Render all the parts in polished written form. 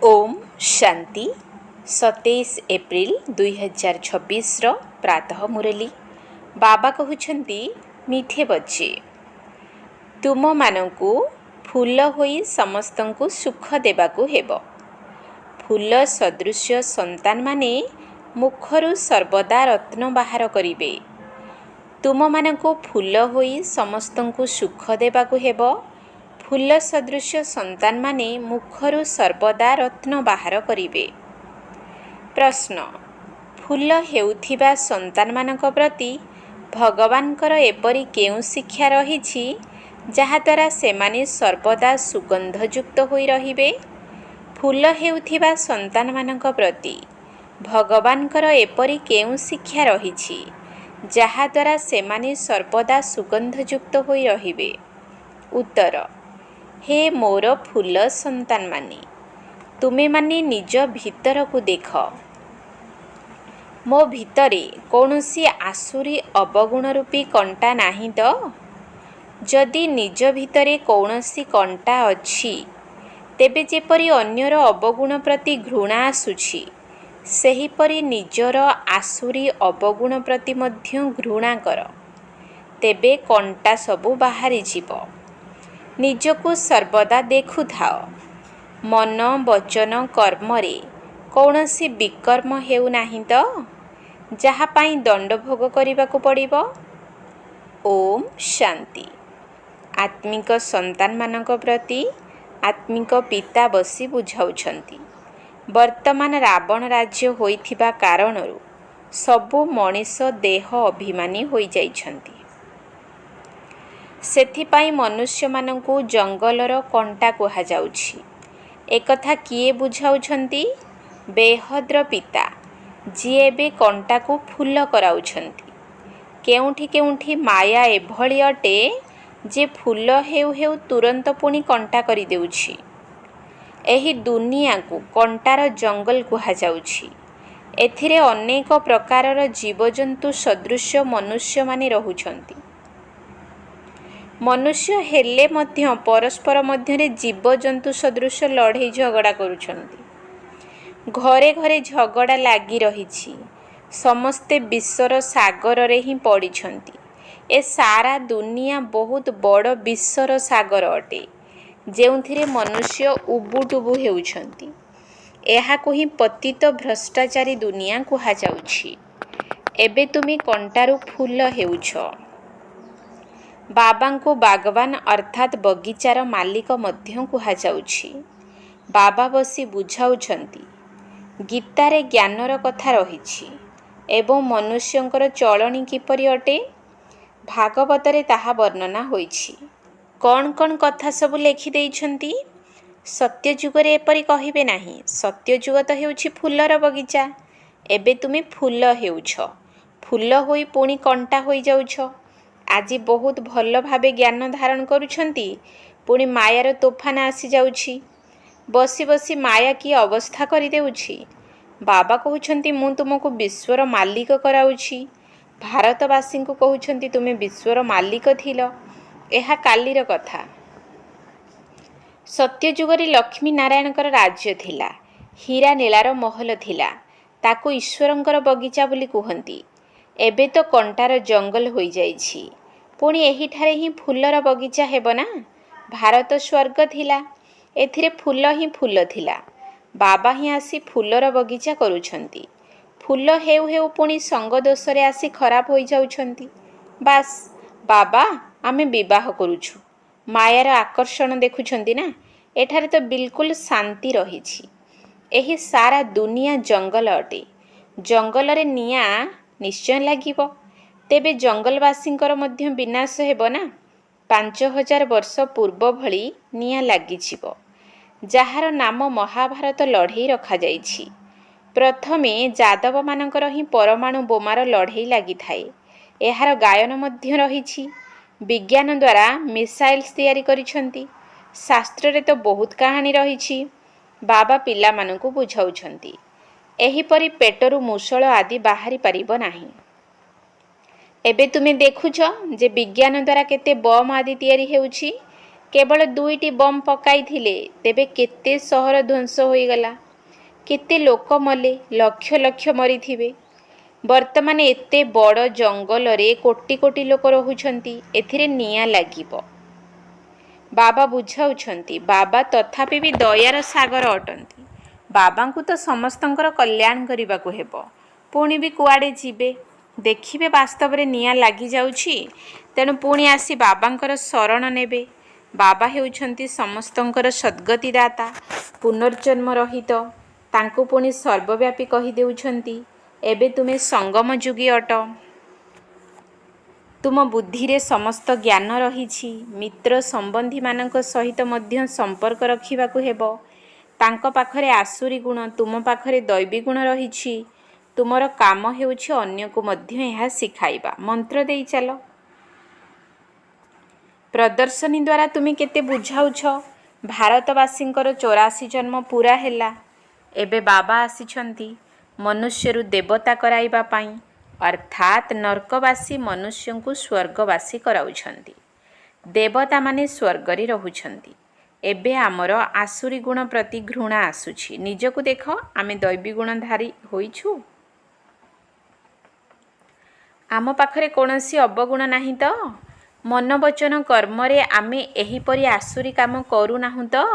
Om Shanti 27 April 2026 प्रातः मुरली बाबा कहउछंती मीठे बच्चे तुम मानंकु फूल होई समस्तंकु सुख देबाकु हेबो। फूल सदृश संतान माने मुखरु सर्वदा रत्न बाहर करिबे। तुम मानंकु फूल होई समस्तंकु सुख देबाकु हेबो। फूल सदृश संतान माने मुखरु सर्वदा रत्न बाहर करिबे। प्रश्न फूल हेउथिबा संतान मानक प्रति भगवानकर एपरि केउ शिक्षा रहिछि जहा द्वारा सेमाने सर्वदा सुगंधयुक्त होई रहिबे। फूल हेउथिबा संतान मानक प्रति भगवानकर एपरि केउ शिक्षा रहिछि जहा द्वारा सेमाने सर्वदा सुगंधयुक्त होई रहिबे। उत्तर हे मोर फूल संतान माने तुमे माने निज भीतर को देख। मो भीतरे कौनसी आसुरी अवगुण रूपी कंटा नाही तो। जदि निज भीतरे कौनसी कंटा अछि तेबे जेपरि अन्यर अवगुण प्रति घृणा आसुछि सेहीपरि निजर आसुरी अवगुण प्रति मध्य घृणा कर। तेबे कंटा सबु बाहरी जीव। निजको सर्वदा देखु थाओ। मन वचन कर्म रे कौनसी विकर्म हेउ नाही तो जहा पाई दंड भोग करिबाकु पड़िबो। ओम शांति। आत्मिक संतान मानक प्रति आत्मिक पिता बसी बुझाउछंती वर्तमान रावण राज्य होइथिबा कारणरु सबु मनीष देह अभिमानी होई जाइछंती। सेथिपाई मनुष्य मानंकु जंगलर कंटा कुहा जाउछि। एकथा किए बुझाउछंती? बेहद्र पिता जिए बे कंटा को फूल कराउछंती। केउठी केउठी माया एभଳି अटे जे फूल हेउ हेउ तुरंत पुणी कंटा करि देउछि। एही दुनिया को कंटार जंगल कुहा जाउछि। एथिरे अनेक प्रकारर जीवजंतु सदृश मनुष्य माने रहुछंती। मनुष्य हेले मध्य परस्पर मध्यरे जीवजंतु सदृश लड़ाई झगड़ा करुछंती। घरे घरे झगड़ा लागी रहिछि। समस्ते विश्वर सागर रे ही पड़िछंती। ए सारा दुनिया बहुत बड़ विश्वर सागर अटे जेउथिरे मनुष्य उबुटुबु हेउछंती। एहाकु ही पतित भ्रष्टाचारी दुनिया कुहा जाउछि। एबे तुमी कंटारू फूल हेउछ। बाबा को बागवान अर्थात बगीचार मालिक मध्य कुहा जाउछि। बाबा बसी बुझाउछंती गीतारे ज्ञानर कथा रहिछि एवं मनुष्यंकर चलनी किपरि अटे भागवतरे ताहा वर्णना होइछि। कौन कौन कथा सब लेखि देइछंती? सत्यजुगरे एपरि कहिबे नाही। सत्यजुग तो हेउछि फूलर बगीचा। एबे तुमे फूल हेउछ। फूल होई पुणी कंटा होई जाउछ। आज बहुत भल भावे ज्ञान धारण करुछंती पुणी मायार तोफान आसी जाउछि। बसी बसी माया की अवस्था करि देउछि। बाबा कहउछंती मु तुमको विश्वर मालिक कराउछि। भारतवासी को कहउछंती तुमे विश्वर मालिक थिल। एहा कालीर कथा। सत्यजुगरे लक्ष्मी नारायणकर राज्य थिला। हीरा नीलार महल थिला। ताको ईश्वरंकर बगीचा बोली कहंती। एबे तो कंटार जंगल होई जाइछि। पुणी एही ठारे ही फूलर बगीचा हेबो ना। भारत स्वर्ग थिला। एथिरे फूल ही फूल थिला। बाबा ही आसी फूलर बगीचा करुछंती। फूल हेउ हेउ पुणी संग दोषरे आसी खराब होई जाउछंती। बास बाबा आमे विवाह करूछु। मायार आकर्षण देखुछंती ना। एठारे तो बिल्कुल शांति रहिछि। एही सारा दुनिया जंगल अटे। जंगल रे निया निश्चय लागिबो। तेबे जंगलवासींकर मध्य विनाश हेबो ना। 5000 वर्ष पूर्व भली निया लागिजिबो। जाहार नाम महाभारत लड़ाई रखा जाइछि। प्रथमे जादव मानकर ही परमाणु बोमार लड़ाई लागि थाए। एहार गायन मध्य रहिछि। विज्ञान द्वारा मिसाइल्स तैयारी करिछंती। शास्त्र रे तो बहुत कहानी रहिछि। बाबा पिला मानकु बुझाउछंती एही परि पेटरु मुसळ आदि बाहरी परिबो नाही। एबे तुमे देखुछ जे विज्ञान द्वारा केते बम आदि तैयारी हेउछि। केवल 2टी बम पकाइथिले तेबे केते सहर ध्वंस होईगला, केते लोक मले, लक्ष लक्ष मरिथिबे। वर्तमान एते बड़ जंगल रे कोटी कोटी लोक रहुछंती, एथिरे निया लागिबो। बाबा बुझाउछंती। बाबा तथापि भी दयार सागर अटंती। बाबांकु तो समस्तंकर कल्याण करिबाकु हेबो, पुणी भी कुआडे जीवे, देखिबे वास्तव रे निया लागि जाउछि, तेणु पुणी आसी बाबांकर शरण नेबे। बाबा हेउछंती समस्तंकर सद्गति दाता, पुनर्जन्म रहित, तांकु पुणी सर्वव्यापी कहि देउछंती, एबे तुमे संगम जुगी अट, तुम बुद्धि रे समस्त ज्ञान रहिछि, मित्र संबंधी मानक सहित मध्य संपर्क रखिबाकु हेबो। तांको पाखरे आसुरी गुण, तुम पाखरे दैवी गुण रहिछि। तुमर काम हेउछि अन्य को मध्य एहा सिखाइबा। मंत्र देई चलो। प्रदर्शनी द्वारा तुमी केते बुझाउछ। भारतवासींकर 84 जन्म पूरा हेला, एबे बाबा आसिछंती मनुष्यरु देवता कराइबा पाई, अर्थात नरकवासी मनुष्यंकु स्वर्गवासी कराउछंती। देवता माने स्वर्गरे रहुछंती। एबे आमर आसुरी गुण प्रति घृणा आसुछि। निजकु देख, आमे दैवी गुणधारी होइछु। आम पाखरे कोनोसी अवगुण नाही तो? मन वचन कर्मरे आमे एहिपरि आसुरी काम करू नाहु तो?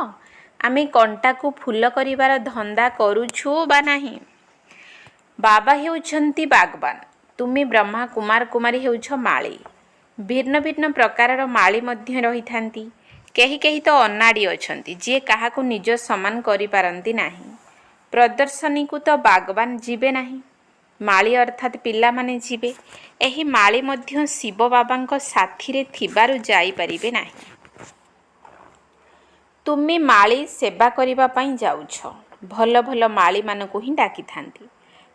आमे कंटाकु फूल करिवार धंदा करूछु बा नाही? बाबा हेउछंती बागबान, तुमी ब्रह्मा कुमार कुमारी हेउछ माळी। भिन्न भिन्न प्रकारर माळी मध्य रहिथांती। केही केही तो अनाड़ी अछंती, जे काहाकु निज समान करि पारंती नाही। प्रदर्शनी को तो बागबान जीवे नाही, माळी अर्थात पिला माने जीवे। एही माळी मध्य शिव बाबांक साथी रे थिबारु जाई परिबे नाही। तुमी माळी सेवा करिबा पई जाउछ, भल भल माळी मानकु ही डाकी थांती।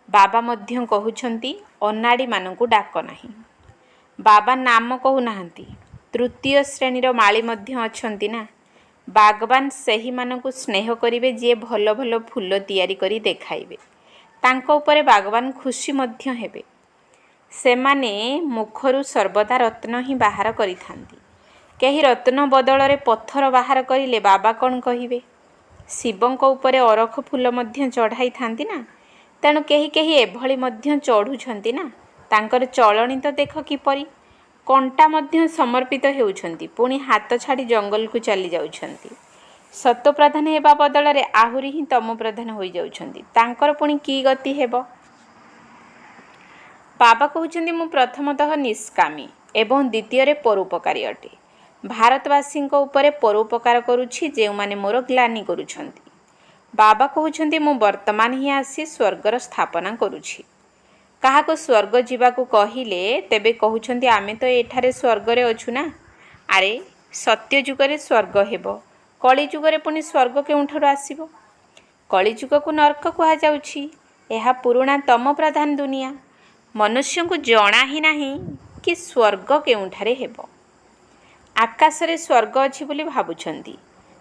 बाबा मध्य कहुछंती अनाड़ी मानकु डाक नाही। बाबा नाम कहू नाहंती। तृतीय श्रेणीर माळी मध्य अछंती ना। बागबान सेही मानकु स्नेह करिवे जे भल भल फूल तियारी करी देखाइबे। तांको उपरे बागबान खुशी मध्य हेबे। सेमाने मुखरु सर्वदा रत्न ही बाहर करिथांती। केही रत्न बदଳରେ पत्थर बाहर करिले बाबा कौन कहिबे? शिवंक उपरे अरख फूल मध्य चढ़ाई थांती ना, तेणु केही केही एभଳି मध्य चढ़ुछंती ना। तांकर चलणी तो देख किपरि, कंटा मध्य समर्पित हेउछंती, पुणी हाथ छाड़ी जंगल को चली जाउछंती। सत्व प्रधान हेबा बदଳରେ आहुरी ही तम प्रधान होई जाउछंती। तांकर पुणी की गति हेबो? बाबा कहउछंती मु प्रथमतः निष्कामी एवं द्वितीय रे परोपकारी अटे। भारतवासींक उपरे परोपकार करुछि जेउ माने मोर ग्लानि करुछंती। बाबा कहउछंती मु वर्तमान ही आसी स्वर्गर स्थापना करुछि। काहाको स्वर्ग जीवाकू कहिले तेबे कहउछंती आमे तो एठारे स्वर्गरे अछु ना। अरे सत्य जुगरे स्वर्ग हेबो, कली जुगरे पुणी स्वर्ग केउठारु आसीबो? कली जुगकू नरक कुहा जाउछि। एहा पुराणा तम प्रधान दुनिया। मनुष्यंकु जणा ही नाही कि स्वर्ग केउठारे हेबो। आकाशरे स्वर्ग अछि बोली भाबुछंती।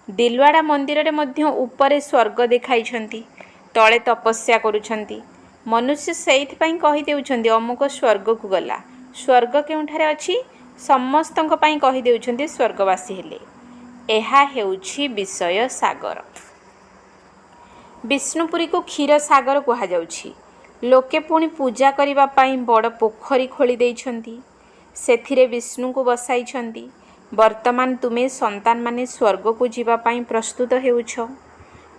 दिलवाड़ा मंदिर रे मध्य ऊपरे स्वर्ग देखाइछंती, तळे तपस्या करुछंती। मनुष्य सेइथिपाई कहि देउछंती अमुक स्वर्ग को गला। स्वर्ग केउठारे अछि? समस्तंक पाई कहि देउछंती स्वर्गवासी हेले। एहा हेउछि विषय सागर। विष्णुपुरी को क्षीर सागर कुहा जाउछि। लोके पुणी पूजा करिबा पाई बड़ पोखरी खोली देइछंती, सेथिरे विष्णु को बसाइछंती। वर्तमान तुमे संतान माने स्वर्ग को जीवा पाई प्रस्तुत हेउछ,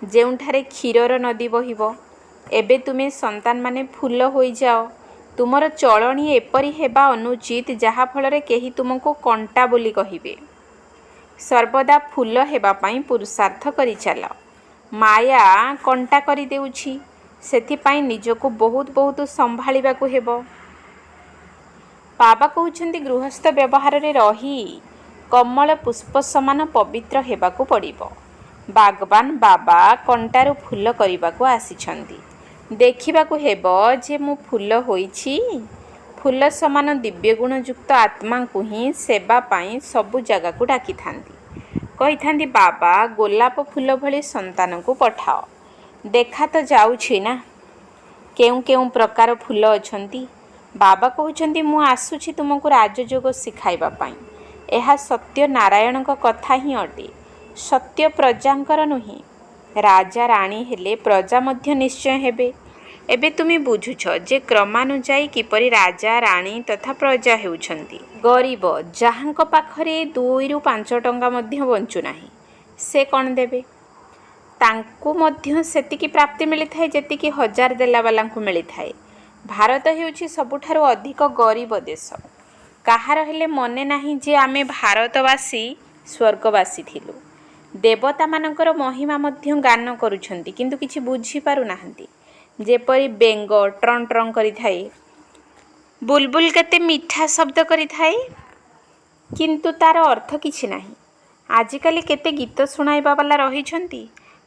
जेउठारे क्षीरर नदी बहिबो। एबे तुमे संतान माने फूल होई जाओ। तुमर चलणी एपरि हेबा अनुचित जहा फलरे केही तुमको कंटा बोली कहिबे। सर्वदा फूल हेबा पाई पुरुषार्थ करि चल। माया कंटा करि देउछि, सेथिपाई निजको बहुत बहुत संभाळिबाकू हेबो। बाबा कहउछंती गृहस्थ व्यवहार रे रही कमल पुष्प समान पवित्र हेबाकू पड़िबो। बागबान बाबा कंटारू फूल करिबाकू आसिछंती। देखिबाकू हेबो जे मु फूल होइछि। फूल समान दिव्य गुण युक्त आत्मा को ही सेवा पाई सबु जगह को डाकी थांती। कहि थांती बाबा गोलाप फूल भली संतान को पठाओ। देखा तो जाउछि ना केउ केउ प्रकार फूल अछंती। बाबा कहउछंती मु आसुछि तुमको राजयोग सिखाइबा पाई। ଏହା ସତ୍ୟ ନାରାୟଣଙ୍କ କଥା ହିଁ ଅଟେ। ସତ୍ୟ ପ୍ରଜାଙ୍କର ନୁହେଁ। ରାଜା ରାଣୀ ହେଲେ ପ୍ରଜା ମଧ୍ୟ ନିଶ୍ଚୟ ହେବେ। ଏବେ ତୁମେ ବୁଝୁଛ ଯେ କ୍ରମାନୁଯାୟୀ କିପରି ରାଜା ରାଣୀ ତଥା ପ୍ରଜା ହେଉଛନ୍ତି। ଗରିବ ଯାହାଙ୍କ ପାଖରେ 2ରୁ 5 ଟଙ୍କା ମଧ୍ୟ ବଞ୍ଚୁନାହିଁ, ସେ କ'ଣ ଦେବେ? ତାଙ୍କୁ ମଧ୍ୟ ସେତିକି ପ୍ରାପ୍ତି ମିଳିଥାଏ ଯେତିକି 1000 ଦେଲାବାଲାଙ୍କୁ ମିଳିଥାଏ। ଭାରତ ହେଉଛି ସବୁଠାରୁ ଅଧିକ ଗରିବ ଦେଶ। କାହାର ହେଲେ ମନେ ନାହିଁ ଯେ ଆମେ ଭାରତବାସୀ ସ୍ୱର୍ଗବାସୀ ଥିଲୁ। ଦେବତାମାନଙ୍କର ମହିମା ମଧ୍ୟ ଗାନ କରୁଛନ୍ତି, କିନ୍ତୁ କିଛି ବୁଝିପାରୁନାହାନ୍ତି। ଯେପରି ବେଙ୍ଗ ଟ୍ରନ୍ ଟ୍ରନ୍ କରିଥାଏ, ବୁଲବୁଲ କେତେ ମିଠା ଶବ୍ଦ କରିଥାଏ, କିନ୍ତୁ ତାର ଅର୍ଥ କିଛି ନାହିଁ। ଆଜିକାଲି କେତେ ଗୀତ ଶୁଣାଇବା ବାଲା ରହିଛନ୍ତି।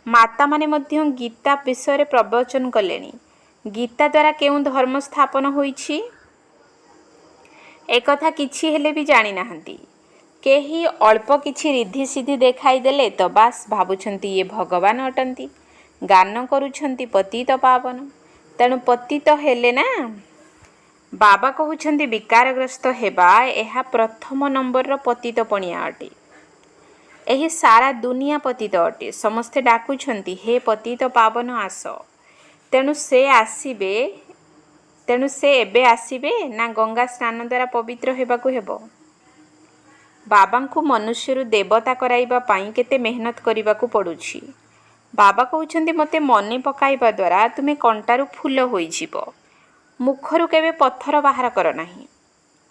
ମାତାମାନେ ମଧ୍ୟ ଗୀତା ବିଷୟରେ ପ୍ରବଚନ କଲେଣି। ଗୀତା ଦ୍ୱାରା କେଉଁ ଧର୍ମ ସ୍ଥାପନ ହୋଇଛି ଏକଥା କିଛି ହେଲେ ବି ଜାଣିନାହାନ୍ତି। କେହି ଅଳ୍ପ କିଛି ରିଦ୍ଧିସିଦ୍ଧି ଦେଖାଇ ଦେଲେ ତ ବାସ୍ ଭାବୁଛନ୍ତି ଇଏ ଭଗବାନ ଅଟନ୍ତି। ଗାନ କରୁଛନ୍ତି ପତିତ ପାବନ। ତେଣୁ ପତିତ ହେଲେ ନା। ବାବା କହୁଛନ୍ତି ବିକାରଗ୍ରସ୍ତ ହେବା ଏହା ପ୍ରଥମ ନମ୍ବରର ପତିତ ପଣିଆ ଅଟେ। ଏହି ସାରା ଦୁନିଆ ପତିତ ଅଟେ। ସମସ୍ତେ ଡାକୁଛନ୍ତି ହେ ପତିତ ପାବନ ଆସ। ତେଣୁ ସେ ଏବେ ଆସିବେ ନା ଗଙ୍ଗା ସ୍ନାନ ଦ୍ୱାରା ପବିତ୍ର ହେବାକୁ ହେବ? ବାବାଙ୍କୁ ମନୁଷ୍ୟରୁ ଦେବତା କରାଇବା ପାଇଁ କେତେ ମେହନତ କରିବାକୁ ପଡ଼ୁଛି। ବାବା କହୁଛନ୍ତି ମୋତେ ମନେ ପକାଇବା ଦ୍ୱାରା ତୁମେ କଣ୍ଟାରୁ ଫୁଲ ହୋଇଯିବ। ମୁଖରୁ କେବେ ପଥର ବାହାର କର ନାହିଁ,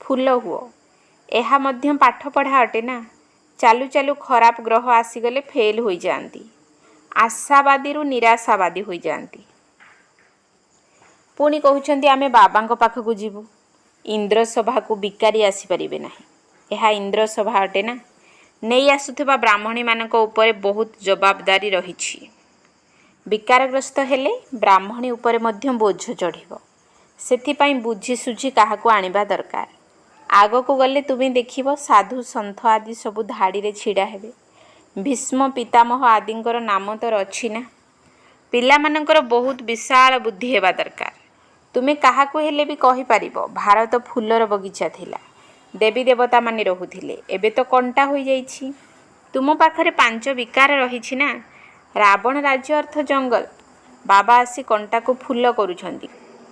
ଫୁଲ ହୁଅ। ଏହା ମଧ୍ୟ ପାଠପଢ଼ା ଅଟେ ନା। ଚାଲୁ ଚାଲୁ ଖରାପ ଗ୍ରହ ଆସିଗଲେ ଫେଲ୍ ହୋଇଯାଆନ୍ତି। ଆଶାବାଦୀରୁ ନିରାଶାବାଦୀ ହୋଇଯାଆନ୍ତି। ପୁଣି କହୁଛନ୍ତି ଆମେ ବାବାଙ୍କ ପାଖକୁ ଯିବୁ। ଇନ୍ଦ୍ରସଭାକୁ ବିକାରୀ ଆସିପାରିବେ ନାହିଁ। ଏହା ଇନ୍ଦ୍ରସଭା ଅଟେ ନା। ନେଇ ଆସୁଥିବା ବ୍ରାହ୍ମଣୀମାନଙ୍କ ଉପରେ ବହୁତ ଜବାବଦାରୀ ରହିଛି। ବିକାରଗ୍ରସ୍ତ ହେଲେ ବ୍ରାହ୍ମଣୀ ଉପରେ ମଧ୍ୟ ବୋଝ ଚଢ଼ିବ। ସେଥିପାଇଁ ବୁଝି ସୁଝି କାହାକୁ ଆଣିବା ଦରକାର। ଆଗକୁ ଗଲେ ତୁମେ ଦେଖିବ ସାଧୁ ସନ୍ଥ ଆଦି ସବୁ ଧାଡ଼ିରେ ଛିଡ଼ା ହେବେ। ଭୀଷ୍ମ ପିତାମହ ଆଦିଙ୍କର ନାମ ତ ଅଛି ନା। ପିଲାମାନଙ୍କର ବହୁତ ବିଶାଳ ବୁଦ୍ଧି ହେବା ଦରକାର। ତୁମେ କାହାକୁ ହେଲେ ବି କହିପାରିବ ଭାରତ ଫୁଲର ବଗିଚା ଥିଲା, ଦେବୀ ଦେବତାମାନେ ରହୁଥିଲେ, ଏବେ ତ କଣ୍ଟା ହୋଇଯାଇଛି। ତୁମ ପାଖରେ 5 ବିକାର ରହିଛି ନା। ରାବଣ ରାଜ୍ୟ ଅର୍ଥ ଜଙ୍ଗଲ। ବାବା ଆସି କଣ୍ଟାକୁ ଫୁଲ କରୁଛନ୍ତି।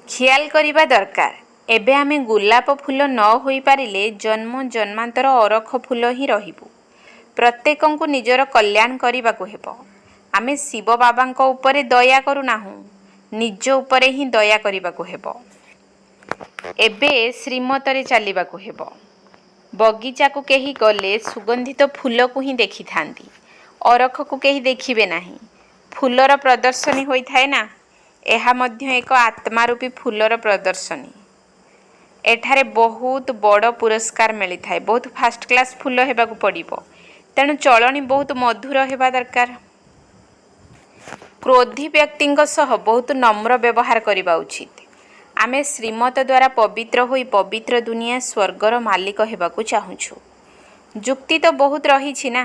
ଖିଆଲ କରିବା ଦରକାର। ଏବେ ଆମେ ଗୋଲାପ ଫୁଲ ନ ହୋଇପାରିଲେ ଜନ୍ମ ଜନ୍ମାନ୍ତର ଅରଖ ଫୁଲ ହିଁ ରହିବୁ। ପ୍ରତ୍ୟେକଙ୍କୁ ନିଜର କଲ୍ୟାଣ କରିବାକୁ ହେବ। ଆମେ ଶିବ ବାବାଙ୍କ ଉପରେ ଦୟା କରୁନାହୁଁ, ନିଜ ଉପରେ ହିଁ ଦୟା କରିବାକୁ ହେବ। ଏବେ ଶ୍ରୀମତରେ ଚାଲିବାକୁ ହେବ। ବଗିଚାକୁ କେହି ଗଲେ ସୁଗନ୍ଧିତ ଫୁଲକୁ ହିଁ ଦେଖିଥାନ୍ତି, ଅରଖକୁ କେହି ଦେଖିବେ ନାହିଁ। ଫୁଲର ପ୍ରଦର୍ଶନୀ ହୋଇଥାଏ ନା। ଏହା ମଧ୍ୟ ଏକ ଆତ୍ମାରୂପୀ ଫୁଲର ପ୍ରଦର୍ଶନୀ। ଏଠାରେ ବହୁତ ବଡ଼ ପୁରସ୍କାର ମିଳିଥାଏ। ବହୁତ ଫାଷ୍ଟ କ୍ଲାସ୍ ଫୁଲ ହେବାକୁ ପଡ଼ିବ। ତେଣୁ ଚଳଣି ବହୁତ ମଧୁର ହେବା ଦରକାର। କ୍ରୋଧୀ ବ୍ୟକ୍ତିଙ୍କ ସହ ବହୁତ ନମ୍ର ବ୍ୟବହାର କରିବା ଉଚିତ। ଆମେ ଶ୍ରୀମତ ଦ୍ୱାରା ପବିତ୍ର ହୋଇ ପବିତ୍ର ଦୁନିଆ ସ୍ୱର୍ଗର ମାଲିକ ହେବାକୁ ଚାହୁଁଛୁ। ଯୁକ୍ତି ତ ବହୁତ ରହିଛି ନା।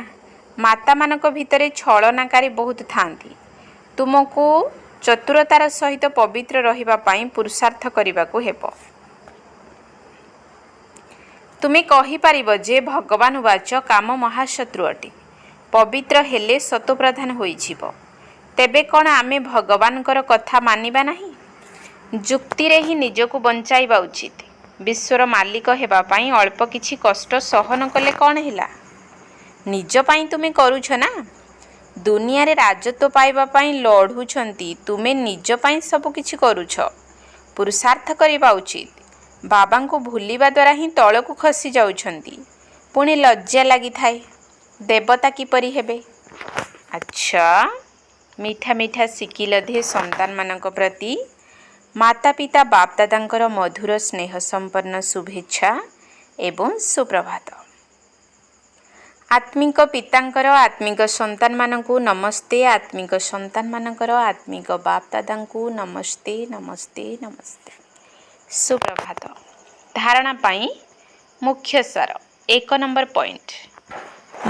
ମାତାମାନଙ୍କ ଭିତରେ ଛଳନାକାରୀ ବହୁତ ଥାଆନ୍ତି। ତୁମକୁ ଚତୁରତାର ସହିତ ପବିତ୍ର ରହିବା ପାଇଁ ପୁରୁଷାର୍ଥ କରିବାକୁ ହେବ। ତୁମେ କହିପାରିବ ଯେ ଭଗବାନ ବାଚ କାମ ମହାଶତ୍ରୁ ଅଟେ। ପବିତ୍ର ହେଲେ ସତୋପ୍ରଧାନ ହୋଇଯିବ। ତେବେ କ'ଣ ଆମେ ଭଗବାନଙ୍କର କଥା ମାନିବା ନାହିଁ? ଯୁକ୍ତିରେ ହିଁ ନିଜକୁ ବଞ୍ଚାଇବା ଉଚିତ। ବିଶ୍ୱର ମାଲିକ ହେବା ପାଇଁ ଅଳ୍ପ କିଛି କଷ୍ଟ ସହନ କଲେ କ'ଣ ହେଲା? ନିଜ ପାଇଁ ତୁମେ କରୁଛ ନା। ଦୁନିଆରେ ରାଜତ୍ୱ ପାଇବା ପାଇଁ ଲଢ଼ୁଛନ୍ତି, ତୁମେ ନିଜ ପାଇଁ ସବୁ କିଛି କରୁଛ। ପୁରୁଷାର୍ଥ କରିବା ଉଚିତ। ବାବାଙ୍କୁ ଭୁଲିବା ଦ୍ୱାରା ହିଁ ତଳକୁ ଖସି ଯାଉଛନ୍ତି। ପୁଣି ଲଜ୍ଜା ଲାଗିଥାଏ, ଦେବତା କିପରି ହେବେ? ଆଚ୍ଛା, ମିଠା ମିଠା ଶିକିଲ ଦେ ସନ୍ତାନମାନଙ୍କ ପ୍ରତି ମାତା ପିତା ବାପ ଦାଦାଙ୍କର ମଧୁର ସ୍ନେହ ସମ୍ପନ୍ନ ଶୁଭେଚ୍ଛା ଏବଂ ସୁପ୍ରଭାତ। ଆତ୍ମିକ ପିତାଙ୍କର ଆତ୍ମିକ ସନ୍ତାନମାନଙ୍କୁ ନମସ୍ତେ। ଆତ୍ମିକ ସନ୍ତାନମାନଙ୍କର ଆତ୍ମିକ ବାପ ଦାଦାଙ୍କୁ ନମସ୍ତେ ନମସ୍ତେ ନମସ୍ତେ। ସୁପ୍ରଭାତ। ଧାରଣା ପାଇଁ ମୁଖ୍ୟ ସାର। 1 ନମ୍ବର ପଏଣ୍ଟ।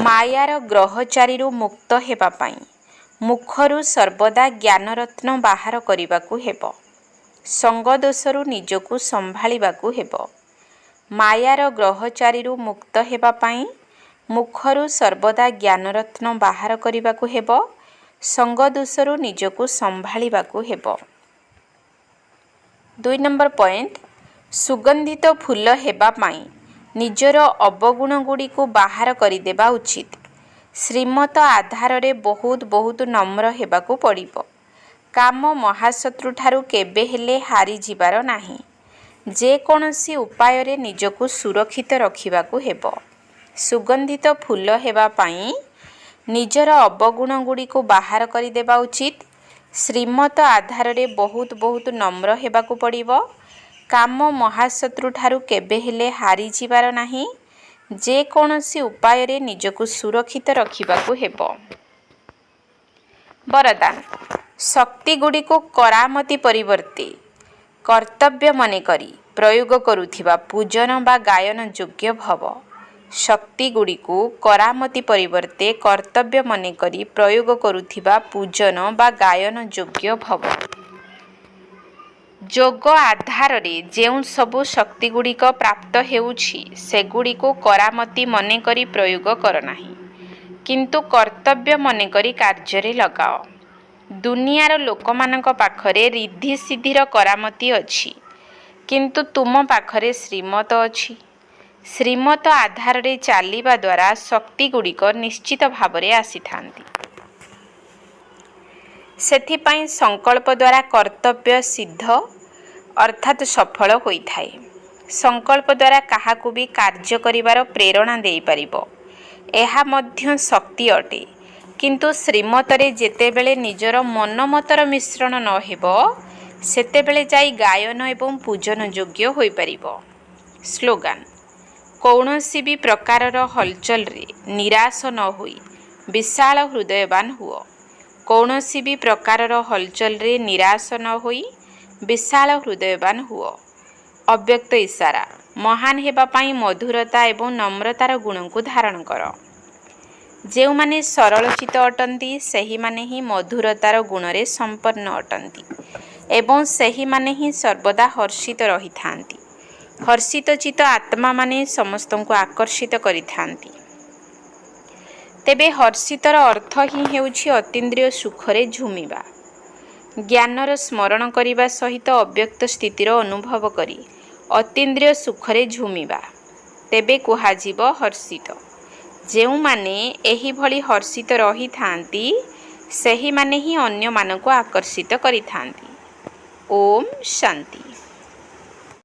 ମାୟାର ଗ୍ରହଚାରୀରୁ ମୁକ୍ତ ହେବା ପାଇଁ ମୁଖରୁ ସର୍ବଦା ଜ୍ଞାନରତ୍ନ ବାହାର କରିବାକୁ ହେବ। ସଙ୍ଗ ଦୋଷରୁ ନିଜକୁ ସମ୍ଭାଳିବାକୁ ହେବ। ମାୟାର ଗ୍ରହଚାରୀରୁ ମୁକ୍ତ ହେବା ପାଇଁ ମୁଖରୁ ସର୍ବଦା ଜ୍ଞାନରତ୍ନ ବାହାର କରିବାକୁ ହେବ। ସଙ୍ଗ ଦୋଷରୁ ନିଜକୁ ସମ୍ଭାଳିବାକୁ ହେବ। 2 ନମ୍ବର ପଏଣ୍ଟ, ସୁଗନ୍ଧିତ ଫୁଲ ହେବା ପାଇଁ ନିଜର ଅବଗୁଣ ଗୁଡ଼ିକୁ ବାହାର କରିଦେବା ଉଚିତ। ଶ୍ରୀମତ ଆଧାରରେ ବହୁତ ନମ୍ର ହେବାକୁ ପଡ଼ିବ। କାମ ମହାଶତ୍ରୁଠାରୁ କେବେ ହେଲେ ହାରିଯିବାର ନାହିଁ। ଯେକୌଣସି ଉପାୟରେ ନିଜକୁ ସୁରକ୍ଷିତ ରଖିବାକୁ ହେବ। ସୁଗନ୍ଧିତ ଫୁଲ ହେବା ପାଇଁ ନିଜର ଅବଗୁଣ ଗୁଡ଼ିକୁ ବାହାର କରିଦେବା ଉଚିତ। ଶ୍ରୀମତ ଆଧାରରେ ବହୁତ ନମ୍ର ହେବାକୁ ପଡ଼ିବ। କାମ ମହାଶତ୍ରୁଠାରୁ କେବେ ହେଲେ ହାରିଯିବାର ନାହିଁ। ଯେକୌଣସି ଉପାୟରେ ନିଜକୁ ସୁରକ୍ଷିତ ରଖିବାକୁ ହେବ। ବରଦାନ, ଶକ୍ତିଗୁଡ଼ିକୁ କରାମତି ପରିବର୍ତ୍ତେ କର୍ତ୍ତବ୍ୟ ମନେକରି ପ୍ରୟୋଗ କରୁଥିବା ପୂଜନ ବା ଗାୟନ ଯୋଗ୍ୟ ଭବ। ଶକ୍ତିଗୁଡ଼ିକୁ କରାମତି ପରିବର୍ତ୍ତେ କର୍ତ୍ତବ୍ୟ ମନେକରି ପ୍ରୟୋଗ କରୁଥିବା ପୂଜନ ବା ଗାୟନ ଯୋଗ୍ୟ ଭବ। ଯୋଗ ଆଧାରରେ ଯେଉଁ ସବୁ ଶକ୍ତିଗୁଡ଼ିକ ପ୍ରାପ୍ତ ହେଉଛି ସେଗୁଡ଼ିକୁ କରାମତି ମନେକରି ପ୍ରୟୋଗ କର ନାହିଁ, କିନ୍ତୁ କର୍ତ୍ତବ୍ୟ ମନେକରି କାର୍ଯ୍ୟରେ ଲଗାଅ। ଦୁନିଆର ଲୋକମାନଙ୍କ ପାଖରେ ରିଦ୍ଧି ସିଦ୍ଧିର କରାମତି ଅଛି, କିନ୍ତୁ ତୁମ ପାଖରେ ଶ୍ରୀମତ ଅଛି। ଶ୍ରୀମତ ଆଧାରରେ ଚାଲିବା ଦ୍ୱାରା ଶକ୍ତିଗୁଡ଼ିକ ନିଶ୍ଚିତ ଭାବରେ ଆସିଥାନ୍ତି। ସେଥିପାଇଁ ସଂକଳ୍ପ ଦ୍ୱାରା କର୍ତ୍ତବ୍ୟ ସିଦ୍ଧ ଅର୍ଥାତ୍ ସଫଳ ହୋଇଥାଏ। ସଂକଳ୍ପ ଦ୍ୱାରା କାହାକୁ ବି କାର୍ଯ୍ୟ କରିବାର ପ୍ରେରଣା ଦେଇପାରିବ। ଏହା ମଧ୍ୟ ଶକ୍ତି ଅଟେ। କିନ୍ତୁ ଶ୍ରୀମତରେ ଯେତେବେଳେ ନିଜର ମନମତର ମିଶ୍ରଣ ନ ହେବ, ସେତେବେଳେ ଯାଇ ଗାୟନ ଏବଂ ପୂଜନ ଯୋଗ୍ୟ ହୋଇପାରିବ। ସ୍ଲୋଗାନ, କୌଣସି ବି ପ୍ରକାରର ହଲଚଲରେ ନିରାଶ ନ ହୋଇ ବିଶାଳ ହୃଦୟବାନ ହୁଅ। କୌଣସି ବି ପ୍ରକାରର ହଲଚଲରେ ନିରାଶ ନ ହୋଇ ବିଶାଳ ହୃଦୟବାନ ହୁଅ। ଅବ୍ୟକ୍ତ ଇଶାରା, ମହାନ ହେବା ପାଇଁ ମଧୁରତା ଏବଂ ନମ୍ରତାର ଗୁଣକୁ ଧାରଣ କର। ଯେଉଁମାନେ ସରଳଚିତ ଅଟନ୍ତି ସେହିମାନେ ହିଁ ମଧୁରତାର ଗୁଣରେ ସମ୍ପନ୍ନ ଅଟନ୍ତି ଏବଂ ସେହିମାନେ ହିଁ ସର୍ବଦା ହର୍ଷିତ ରହିଥାନ୍ତି। ହର୍ଷିତଚିତ ଆତ୍ମାମାନେ ସମସ୍ତଙ୍କୁ ଆକର୍ଷିତ କରିଥାନ୍ତି। ତେବେ ହର୍ଷିତର ଅର୍ଥ ହିଁ ହେଉଛି ଅତୀନ୍ଦ୍ରିୟ ସୁଖରେ ଝୁମିବା। ଜ୍ଞାନର ସ୍ମରଣ କରିବା ସହିତ ଅବ୍ୟକ୍ତ ସ୍ଥିତିର ଅନୁଭବ କରି ଅତୀନ୍ଦ୍ରିୟ ସୁଖରେ ଝୁମିବା। ତେବେ କୁହାଯିବ ହର୍ଷିତ। ଯେଉଁମାନେ ଏହିଭଳି ହର୍ଷିତ ରହିଥାନ୍ତି ସେହିମାନେ ହିଁ ଅନ୍ୟମାନଙ୍କୁ ଆକର୍ଷିତ କରିଥାନ୍ତି। ଓମ୍ ଶାନ୍ତି।